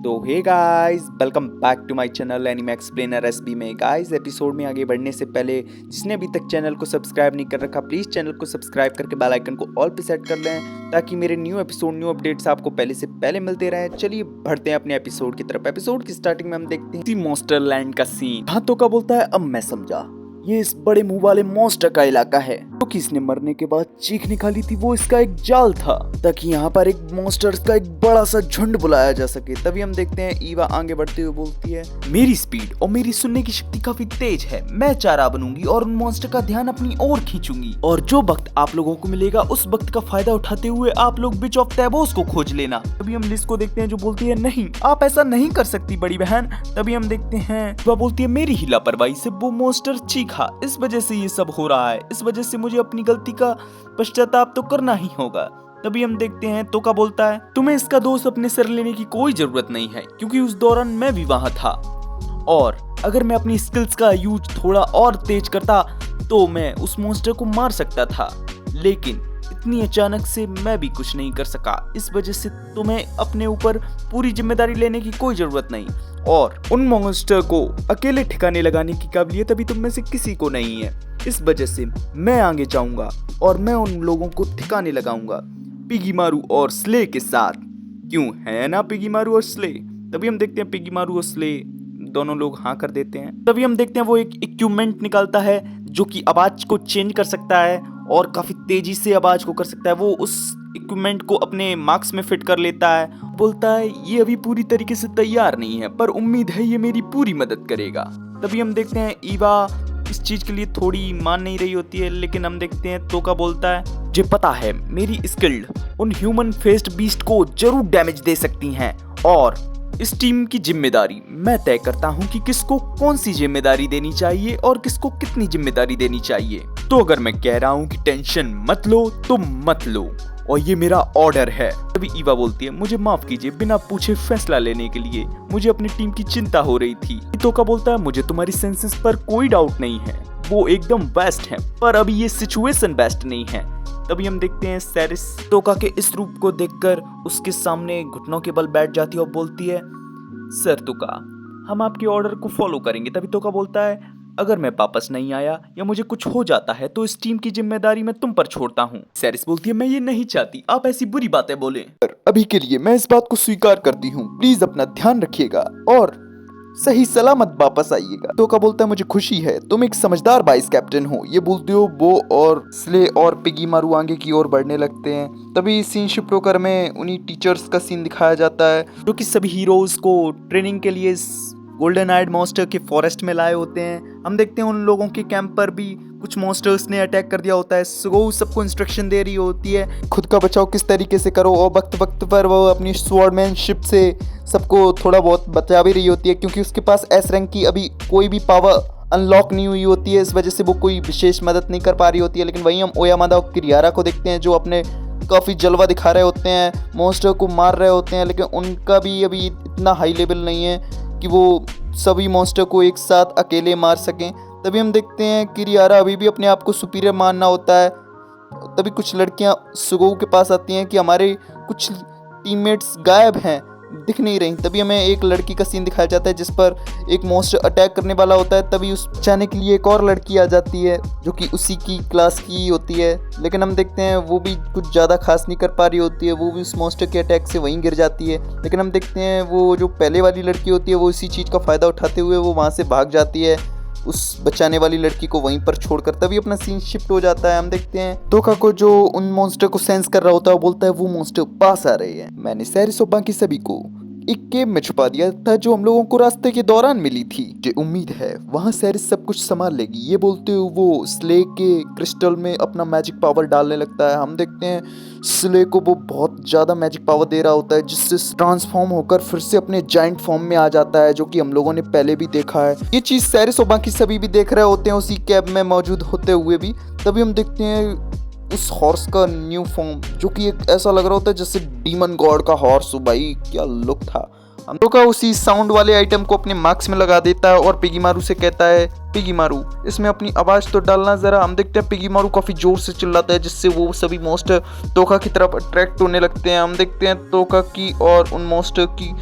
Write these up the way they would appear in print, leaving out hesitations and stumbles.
तो hey guys, welcome back to my channel anime explainer SB में। Guys, episode में आगे बढ़ने से पहले जिसने अभी तक चैनल को सब्सक्राइब नहीं कर रखा, प्लीज़ चैनल को सब्सक्राइब करके बेल आइकन को ऑल पे सेट कर लें ताकि मेरे न्यू एपिसोड न्यू अपडेट्स आपको पहले से पहले मिलते रहे। चलिए बढ़ते हैं अपने एपिसोड की तरफ। एपिसोड की स्टार्टिंग में हम देखते हैं मॉन्स्टर लैंड का सीन। हाथों का बोलता है, अब मैं समझा, ये इस बड़े मुंह वाले मॉन्स्टर का इलाका है क्योंकि इसने मरने के बाद चीख निकाली थी, वो इसका एक जाल था ताकि यहाँ पर एक मॉन्स्टर्स का एक बड़ा सा झुंड बुलाया जा सके। तभी हम देखते हैं ईवा आगे बढ़ते हुए बोलती है, मेरी स्पीड और मेरी सुनने की शक्ति काफी तेज है, मैं चारा बनूंगी और उन मॉन्स्टर का ध्यान अपनी ओर खींचूंगी और जो वक्त आप लोगों को मिलेगा उस वक्त का फायदा उठाते हुए आप लोग बिच ऑफ टैबोस को खोज लेना। तभी हम लिस को देखते हैं जो बोलती है, नहीं आप ऐसा नहीं कर सकती बड़ी बहन। तभी हम देखते हैं वह बोलती है, मेरी ही लापरवाही से वो मॉन्स्टर चीखा, इस वजह से ये सब हो रहा है, इस वजह से मुझे अपनी गलती का पश्चाताप तो करना ही होगा। तभी हम देखते हैं तोका बोलता है, तुम्हें इसका दोष अपने सर लेने की कोई जरूरत नहीं है क्योंकि उस दौरान मैं भी वहां था और अगर मैं अपनी स्किल्स का यूज थोड़ा और तेज करता तो मैं उस मॉन्स्टर को मार सकता था, लेकिन इतनी अचानक से मैं भी कुछ नहीं कर सका, इस वजह से तुम्हें अपने ऊपर पूरी जिम्मेदारी लेने की कोई जरूरत नहीं और उन मॉन्स्टर को अकेले ठिकाने लगाने की काबिलियत अभी तुम में से किसी को नहीं है। इस वजह से मैं आगे जाऊंगा और मैं उन लोगों को ठिकाने लगाऊंगा पिगीमारू और स्ले के साथ। क्यों है ना पिगीमारू और स्ले। तभी हम देखते हैं पिगीमारू और स्ले दोनों लोग हाँ कर देते हैं। तभी हम देखते हैं वो एक इक्विपमेंट निकालता है जो कि आवाज को चेंज कर सकता है और काफी तेजी से आवाज को कर सकता है। वो उस इक्विपमेंट को अपने मार्क्स में फिट कर लेता है, बोलता है ये अभी पूरी तरीके से तैयार नहीं है पर उम्मीद है ये मेरी पूरी मदद करेगा। तभी हम देखते हैं ईवा इस चीज के लिए थोड़ी मान नहीं रही होती है, लेकिन हम देखते हैं तोका बोलता है, मुझे पता है मेरी स्किल्ड उन ह्यूमन फेस्ड बीस्ट को जरूर डैमेज दे सकती हैं और इस टीम की जिम्मेदारी मैं तय करता हूं कि किसको कौन सी जिम्मेदारी देनी चाहिए और किसको कितनी जिम्मेदारी देनी चाहिए। तो अगर मैं कह रहा हूं कि टेंशन मत लो तो मत लो और ये मेरा ऑर्डर है। तभी ईवा बोलती है, मुझे माफ कीजिए, बिना पूछे फैसला लेने के लिए मुझे अपनी टीम की चिंता हो रही थी। तोका बोलता है, मुझे तुम्हारी सेंसेस पर कोई डाउट नहीं है, वो एकदम बेस्ट है, पर अभी ये सिचुएशन बेस्ट नहीं है। तभी हम देखते हैं सेरिस तोका के इस रूप को देखकर उसके सामने घुटनों के बल बैठ जाती है और बोलती है, सर तोका हम आपके ऑर्डर को फॉलो करेंगे। तभी तोका बोलता है, अगर मैं वापस नहीं आया या मुझे कुछ हो जाता है तो इस टीम की जिम्मेदारी मैं तुम पर छोड़ता हूँ। सेरिस बोलती है, मैं ये नहीं चाहती आप ऐसी बुरी बातें बोले। अभी के लिए मैं इस बात को स्वीकार करती हूँ, प्लीज अपना ध्यान रखिएगा और सही सलामत वापस आइएगा। तोका बोलता है, मुझे खुशी है तुम एक समझदार वाइस कैप्टन हो। ये बोलते हो वो और स्ले और पिगीमारू आगे की ओर बढ़ने लगते हैं। तभी सीन शिफ्ट होकर में उन्हीं टीचर्स का सीन दिखाया जाता है जो कि सभी हीरोज को ट्रेनिंग के लिए गोल्डन आइड मॉन्स्टर के फॉरेस्ट में लाए होते हैं। हम देखते हैं उन लोगों के कैंप पर भी कुछ मॉन्स्टर्स ने अटैक कर दिया होता है। सुगो सबको इंस्ट्रक्शन दे रही होती है खुद का बचाव किस तरीके से करो और वक्त वक्त पर वो अपनी स्वॉर्डमैनशिप से सबको थोड़ा बहुत बचा भी रही होती है क्योंकि उसके पास एस रैंक की अभी कोई भी पावर अनलॉक नहीं हुई होती है, इस वजह से वो कोई विशेष मदद नहीं कर पा रही होती है। लेकिन वहीं हम ओयामादा और किरियारा को देखते हैं जो अपने काफ़ी जलवा दिखा रहे होते हैं, मॉन्स्टर को मार रहे होते हैं, लेकिन उनका भी अभी इतना हाई लेवल नहीं है कि वो सभी मॉन्स्टर को एक साथ अकेले मार सकें। तभी हम देखते हैं किरियारा अभी भी अपने आप को सुपीरियर मानना होता है। तभी कुछ लड़कियां सुगो के पास आती हैं कि हमारे कुछ टीममेट्स गायब हैं, दिख नहीं रही। तभी हमें एक लड़की का सीन दिखाया जाता है जिस पर एक मॉन्स्टर अटैक करने वाला होता है। तभी उस बचाने के लिए एक और लड़की आ जाती है जो कि उसी की क्लास की होती है, लेकिन हम देखते हैं वो भी कुछ ज़्यादा खास नहीं कर पा रही होती है, वो भी उस मॉन्स्टर के अटैक से वहीं गिर जाती है। लेकिन हम देखते हैं वो जो पहले वाली लड़की होती है वो इसी चीज़ का फ़ायदा उठाते हुए वो वहाँ से भाग जाती है उस बचाने वाली लड़की को वहीं पर छोड़कर। तभी अपना सीन शिफ्ट हो जाता है। हम देखते हैं तोका को जो उन मॉन्स्टर को सेंस कर रहा होता है, वो बोलता है वो मॉन्स्टर पास आ रहे हैं। मैंने सेरिस और बाकी सभी को एक केव में छुपा दिया था जो हम लोगों को रास्ते के दौरान मिली थी, मुझे उम्मीद है वहाँ सेरिस सब कुछ संभाल लेगी। ये बोलते हुए वो स्ले के क्रिस्टल में अपना मैजिक पावर डालने लगता है। हम देखते हैं स्ले को वो बहुत ज़्यादा मैजिक पावर दे रहा होता है जिससे ट्रांसफॉर्म होकर फिर से अपने जाइंट फॉर्म में आ जाता है, जो कि हम लोगों ने पहले भी देखा है। ये चीज़ सेरिस और बाकी सभी भी देख रहे होते हैं उसी कैब में मौजूद होते हुए भी। तभी हम देखते हैं उस हॉर्स का न्यू फॉर्म जो कि एक ऐसा लग रहा होता है जैसे डीमन गॉड का हॉर्स हो। भाई क्या लुक था। हम लोग का उसी साउंड वाले आइटम को अपने मार्क्स में लगा देता है और पिगीमारू से कहता है, पिगीमारू इसमें अपनी आवाज़ तो डालना ज़रा। हम देखते हैं पिगीमारू काफ़ी ज़ोर से चिल्लाता है जिससे वो सभी मॉन्स्टर तोका की तरफ अट्रैक्ट होने लगते हैं। हम देखते हैं तोका की और उन मॉन्स्टर की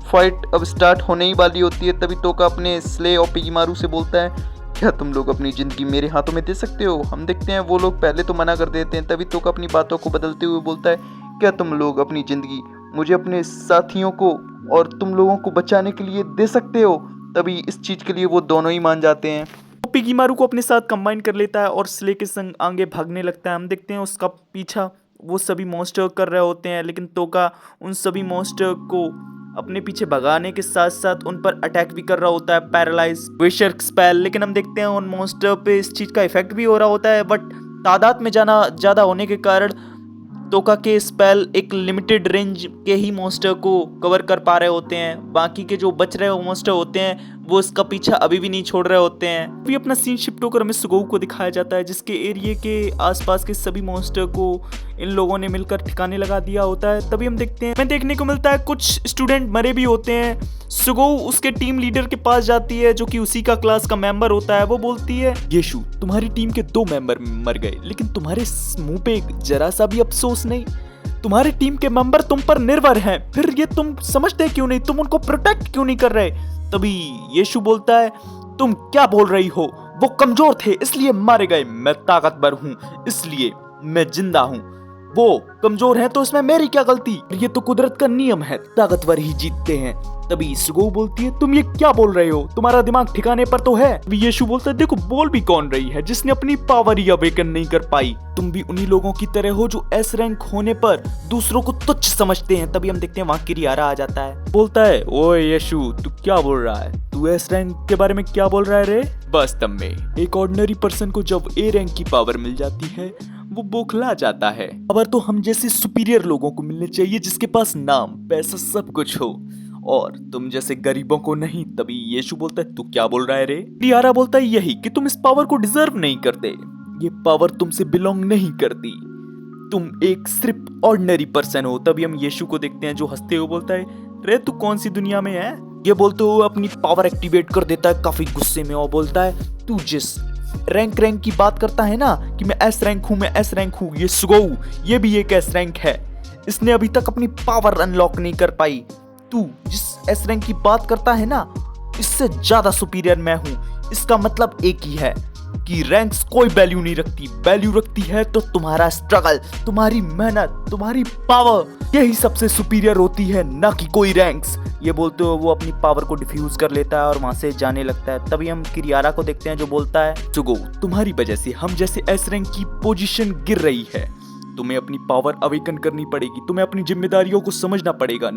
फाइट अब स्टार्ट होने ही वाली होती है। तभी तोका अपने स्ले और पिगीमारू से बोलता है, क्या तुम लोग अपनी ज़िंदगी मेरे हाथों में दे सकते हो? हम देखते हैं वो लोग पहले तो मना कर देते हैं। तभी तोका अपनी बातों को बदलते हुए बोलता है, क्या तुम लोग अपनी ज़िंदगी मुझे, अपने साथियों को और तुम लोगों को बचाने के लिए दे सकते हो? तभी इस चीज़ के लिए वो दोनों ही मान जाते हैं। वो पिगीमारू को अपने साथ कंबाइन कर लेता है और स्ले के संग आगे भागने लगता है। हम देखते हैं उसका पीछा वो सभी मॉन्स्टर कर रहे होते हैं, लेकिन तोका उन सभी मॉन्स्टर को अपने पीछे भगाने के साथ साथ उन पर अटैक भी कर रहा होता है, पैरालाइज विशर स्पेल। लेकिन हम देखते हैं उन मॉन्स्टर पे इस चीज़ का इफेक्ट भी हो रहा होता है, बट तादाद में जाना ज़्यादा होने के कारण तोका के स्पेल एक लिमिटेड रेंज के ही मॉन्स्टर को कवर कर पा रहे होते हैं। बाकी के जो बच रहे मॉन्स्टर होते हैं वो इसका पीछा अभी भी नहीं छोड़ रहे होते हैं। अभी अपना सीन शिफ्ट होकर हमें सुगोऊ को दिखाया जाता है, जिसके एरिया के आसपास के सभी मॉन्स्टर को इन लोगों ने मिलकर ठिकाने लगा दिया होता है। तभी हम देखते हैं, हमें देखने को मिलता है कुछ स्टूडेंट मरे भी होते हैं। सुगोऊ उसके टीम लीडर के पास जाती है, जो कि उसी का क्लास का मेंबर होता है। वो बोलती है, येशु तुम्हारी टीम के 2 मेंबर मर गए, लेकिन तुम्हारे मुंह पे जरा सा भी अफसोस नहीं। तुम्हारे टीम के मेंबर तुम पर निर्भर हैं, फिर ये तुम समझते क्यों नहीं? तुम उनको प्रोटेक्ट क्यों नहीं कर रहे? तभी येशु बोलता है, तुम क्या बोल रही हो? वो कमजोर थे इसलिए मारे गए, मैं ताकतवर हूँ इसलिए मैं जिंदा हूँ। वो कमजोर है तो इसमें मेरी क्या गलती? ये तो कुदरत का नियम है, ताकतवर ही जीतते हैं। तभी सुगोऊ बोलती है, तुम ये क्या बोल रहे हो? तुम्हारा दिमाग ठिकाने पर तो है? तभी येशु बोलता है, देखो बोल भी कौन रही है जिसने अपनी पावर ही अवेकन नहीं कर पाई। तुम भी उन्हीं लोगों की तरह हो जो एस रैंक होने पर दूसरों को तुच्छ समझते हैं। तभी हम देखते हैं वहाँ किरियारा आ जाता है, बोलता है, ओए येशु तू क्या बोल रहा है? तू एस रैंक के बारे में क्या बोल रहा है रे? वास्तव में एक ऑर्डिनरी पर्सन को जब ए रैंक की पावर मिल जाती है वो बौखला जाता है। पावर तो हम जैसे सुपीरियर लोगों को मिलने चाहिए, जिसके पास नाम पैसा सब कुछ हो, और तुम जैसे गरीबों को नहीं। तभी येशु बोलता है, तू क्या बोल रहा है रे? किरियारा बोलता है, यही कि तुम इस पावर को डिजर्व नहीं करते, ये पावर तुमसे बिलोंग नहीं करती, तुम एक सिर्फ ऑर्डिनरी पर्सन हो। तभी हम येशु को देखते हैं जो हंसते हुए बोलता है, रे तू कौन सी दुनिया में है? ये बोलते हुए अपनी पावर एक्टिवेट कर देता है काफी गुस्से में और बोलता है, तू जिस रैंक की बात करता है ना कि मैं एस रैंक हूँ, मैं एस रैंक हूँ, ये सुगोऊ ये भी एक एस रैंक है, इसने अभी तक अपनी पावर अनलॉक नहीं कर पाई। तू जिस एस रैंक की बात करता है ना, इससे ज्यादा सुपीरियर मैं हूँ। इसका मतलब एक ही है कि रैंक्स कोई वैल्यू नहीं रखती, वैल्यू रखती है तो तुम्हारा स्ट्रगल, तुम्हारी मेहनत, तुम्हारी पावर, यही सबसे सुपीरियर होती है, ना कि कोई रैंक्स। ये बोलते हुए वो अपनी पावर को डिफ्यूज कर लेता है और वहां से जाने लगता है। तभी हम किरियारा को देखते हैं जो बोलता है, सुगोऊ तुम्हारी वजह से हम जैसे एस रैंक की पोजीशन गिर रही है, तुम्हें अपनी पावर अवेकन करनी पड़ेगी, तुम्हें अपनी जिम्मेदारियों को समझना पड़ेगा।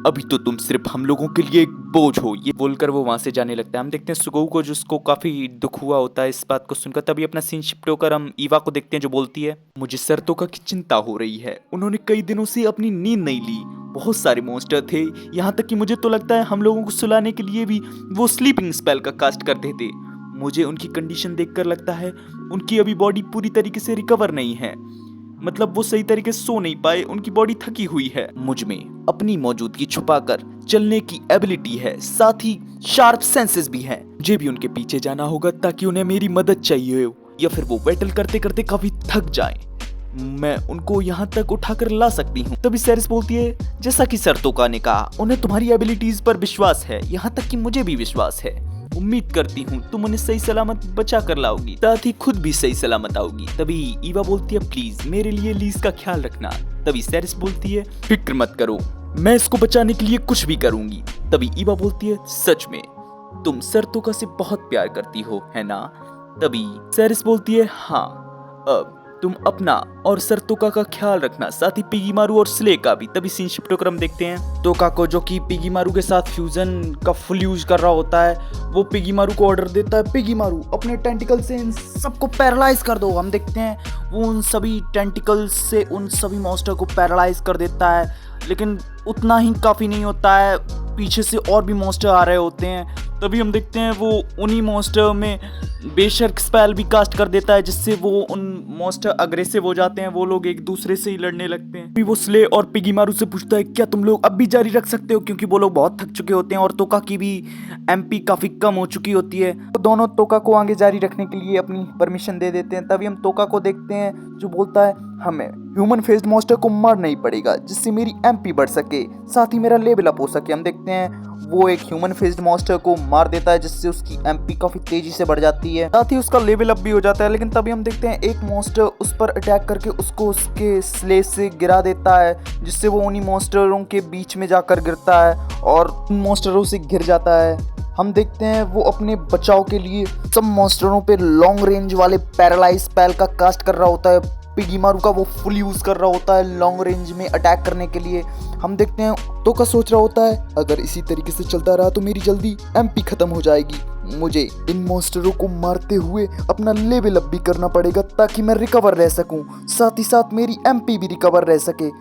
अभी तो तुम सिर्फ हम लोगों के लिए एक बोझ हो। ये बोलकर वो वहां से जाने लगता है। हम देखते हैं सुगोऊ को, जिसको काफी दुख हुआ होता है इस बात को सुनकर। तभी अपना सीन शिफ्ट होकर हम ईवा को देखते हैं जो बोलती है, मुझे सरतोका की चिंता हो रही है, उन्होंने कई दिनों से अपनी नींद नहीं ली, बहुत सारे मॉन्स्टर थे, यहाँ तक कि मुझे तो लगता है हम लोगों को सुलाने के लिए भी वो स्लीपिंग स्पेल का कास्ट करते थे। मुझे उनकी कंडीशन देखकर लगता है उनकी अभी बॉडी पूरी तरीके से रिकवर नहीं है, मतलब वो सही तरीके से सो नहीं पाए, उनकी बॉडी थकी हुई है। मुझ में अपनी मौजूदगी छुपाकर चलने की एबिलिटी है, साथ ही शार्प सेंसेस भी हैं। मुझे भी उनके पीछे जाना होगा ताकि उन्हें मेरी मदद चाहिए हो, या फिर वो बैटल करते करते काफी थक जाएं। मैं उनको यहाँ तक उठाकर ला सकती हूँ। तभी सेरिस बोलती है, जैसा कि सरतोका ने कहा, उन्हें तुम्हारी एबिलिटीज पर विश्वास है, यहाँ तक कि मुझे भी विश्वास है। उम्मीद करती हूँ तुम उन्हें सही सलामत बचा कर लाओगी, साथ ही खुद भी सही सलामत आओगी। तभी ईवा बोलती है, प्लीज मेरे लिए लीज का ख्याल रखना। तभी सेरिस बोलती है, फिक्र मत करो, मैं इसको बचाने के लिए कुछ भी करूंगी। तभी ईवा बोलती है, सच में तुम सरतोका से बहुत प्यार करती हो, है ना? तभी सेरिस बोलती है, हाँ, अब तुम अपना और सरतोका का ख्याल रखना, साथ ही पिगीमारू और स्ले का भी। तभी सीन शिफ्ट होकर हम देखते हैं तोका को, जो कि पिगीमारू के साथ फ्यूजन का फुल यूज कर रहा होता है। वो पिगीमारू को ऑर्डर देता है, पिगीमारू अपने टेंटिकल से इन सबको पैरालाइज कर दो। हम देखते हैं वो उन सभी टेंटिकल्स से उन सभी मॉन्स्टर को पैरालाइज कर देता है, लेकिन उतना ही काफ़ी नहीं होता है, पीछे से और भी मॉन्स्टर आ रहे होते हैं। तभी हम देखते हैं वो उन्हीं मॉन्स्टर में बेशर्क स्पेल भी कास्ट कर देता है, जिससे वो उन मॉन्स्टर अग्रेसिव हो जाते हैं, वो लोग एक दूसरे से ही लड़ने लगते हैं। फिर वो स्ले और पिगीमारू से पूछता है क्या तुम लोग अब भी जारी रख सकते हो, क्योंकि वो लोग बहुत थक चुके होते हैं और तोका की भी एमपी काफी कम हो चुकी होती है। तो दोनों तोका को आगे जारी रखने के लिए अपनी परमिशन दे देते हैं। तभी हम तोका को देखते हैं जो बोलता है हमें ह्यूमन फेस्ड मॉन्स्टर को मारना ही पड़ेगा जिससे मेरी एमपी बढ़ सके, साथ ही मेरा लेवल अप हो सके। हम देखते हैं वो एक ह्यूमन फेस्ड मॉन्स्टर को मार देता है जिससे उसकी एमपी काफी तेजी से बढ़ जाती है, साथ ही उसका लेवल अप भी हो जाता है। लेकिन तभी हम देखते हैं एक मॉन्स्टर उस पर अटैक करके उसको उसके स्ले से गिरा देता है, जिससे वो उन्हीं मॉन्स्टरों के बीच में जाकर गिरता है और उन मॉन्स्टरों से घिर जाता है। हम देखते हैं वो अपने बचाव के लिए सब मॉन्स्टरों पे लॉन्ग रेंज वाले पैरालाइज स्पेल का कास्ट कर रहा होता है। पिगीमारू का वो फुल यूज कर रहा होता है लॉन्ग रेंज में अटैक करने के लिए। हम देखते हैं तोका सोच रहा होता है अगर इसी तरीके से चलता रहा तो मेरी जल्दी एमपी खत्म हो जाएगी, मुझे इन मॉन्स्टरों को मारते हुए अपना लेवल अप भी करना पड़ेगा ताकि मैं रिकवर रह सकूं, साथ ही साथ मेरी एमपी भी रिकवर रह सके।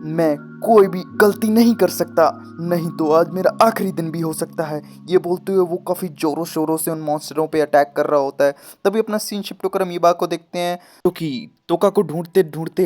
मैं कोई भी गलती नहीं कर सकता, नहीं तो आज मेरा आखिरी दिन भी हो सकता है। ये बोलते हुए वो काफ़ी जोरों शोरों से उन मॉन्स्टरों पे अटैक कर रहा होता है। तभी अपना सीन शिफ्ट होकर हम ईबा को देखते हैं तो कि तोका को ढूंढते ढूंढते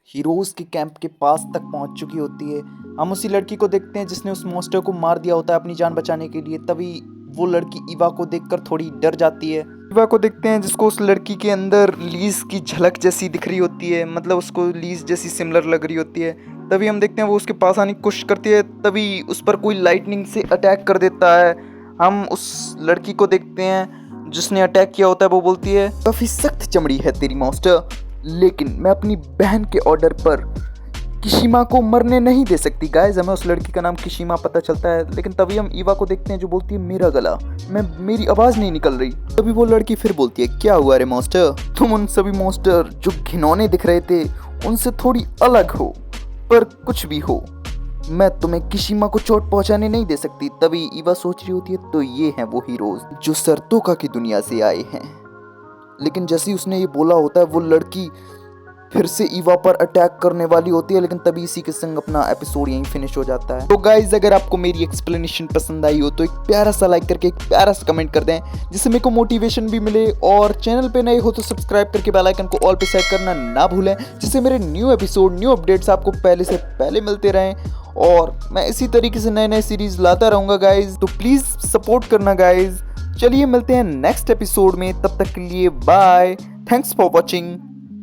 हीरोज के कैंप के पास तक पहुंच चुकी होती है। हम उसी लड़की को देखते हैं जिसने उस मॉन्स्टर को मार दिया होता है अपनी जान बचाने के लिए। तभी वो लड़की ईवा को देखकर थोड़ी डर जाती है। ईवा को देखते हैं जिसको उस लड़की के अंदर लीज की झलक जैसी दिख रही होती है, मतलब उसको लीज जैसी सिमिलर लग रही होती है। तभी हम देखते हैं वो उसके पास आने की कोशिश करती है, तभी उस पर कोई लाइटनिंग से अटैक कर देता है। हम उस लड़की को देखते हैं जिसने अटैक किया होता है, वो बोलती है काफ़ी सख्त चमड़ी है तेरी मॉन्स्टर, लेकिन मैं अपनी बहन के ऑर्डर पर किशिमा को मरने नहीं दे सकती। गाइस हमें उस लड़की का नाम किशिमा पता चलता है। लेकिन तभी हम ईवा को देखते हैं जो बोलती है मेरा गला, मेरी आवाज़ नहीं निकल रही। तभी वो लड़की फिर बोलती है क्या हुआ रे मॉन्स्टर, तुम उन सभी मॉन्स्टर जो घिनौने दिख रहे थे उनसे थोड़ी अलग हो, पर कुछ भी हो मैं तुम्हें किशिमा को चोट पहुंचाने नहीं दे सकती। तभी ईवा सोच रही होती है तो ये हैं वो हीरोज जो सर तोका की दुनिया से आए हैं। लेकिन जैसे ही उसने ये बोला होता है वो लड़की फिर से ईवा पर अटैक करने वाली होती है। लेकिन तभी इसी के संग अपना एपिसोड यहीं फिनिश हो जाता है। तो गाइज अगर आपको मेरी एक्सप्लेनेशन पसंद आई हो तो एक प्यारा सा लाइक करके एक प्यारा सा कमेंट कर दें, जिससे मेरे को मोटिवेशन भी मिले। और चैनल पे नए हो तो सब्सक्राइब करके बेल आइकन को ऑल पे सेट करना ना भूलें, जिससे मेरे न्यू एपिसोड न्यू अपडेट्स आपको पहले से पहले मिलते रहें। और मैं इसी तरीके से नए नए सीरीज लाता रहूँगा गाइज, तो प्लीज़ सपोर्ट करना गाइज। चलिए मिलते हैं नेक्स्ट एपिसोड में, तब तक के लिए बाय, थैंक्स फॉर वॉचिंग।